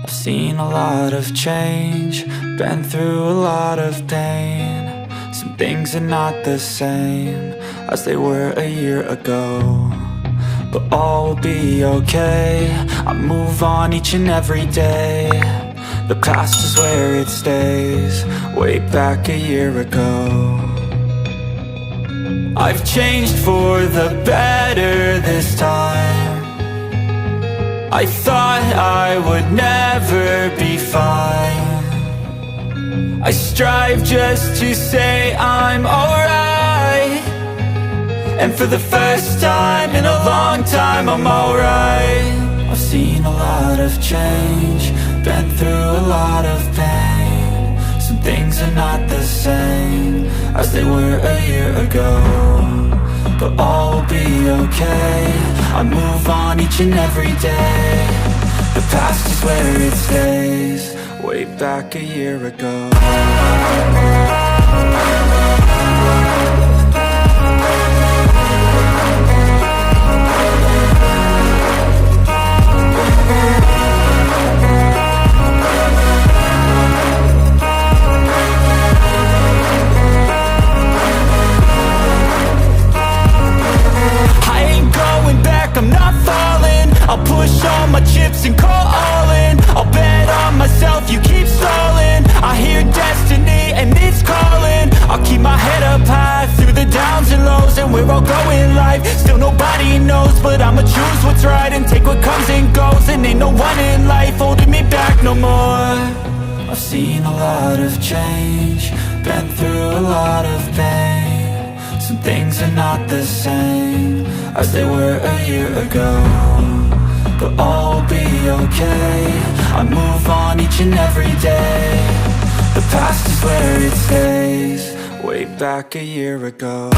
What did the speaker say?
I've seen a lot of change, been through a lot of pain. Some things are not the same as they were a year ago, but all will be okay. I move on each and every day. The past is where it stays, way back a year ago. I've changed for the better this time. I thought I would never be fine. I strive just to say I'm alright, and for the first time in a long time I'm alright. I've seen a lot of change, been through a lot of pain. Some things are not the same as they were a year ago, but all will be okay. I move on each and every day. The past is where it stays, way back a year ago. I'm not falling, I'll push all my chips and call all in. I'll bet on myself, you keep stalling. I hear destiny and it's calling. I'll keep my head up high through the downs and lows, and we're all going life. Still nobody knows, but I'ma choose what's right and take what comes and goes. And ain't no one in life holding me back no more. I've seen a lot of change, been through a lot of pain. Some things are not the same as they were a year ago, but all will be okay. I move on each and every day. The past is where it stays, way back a year ago.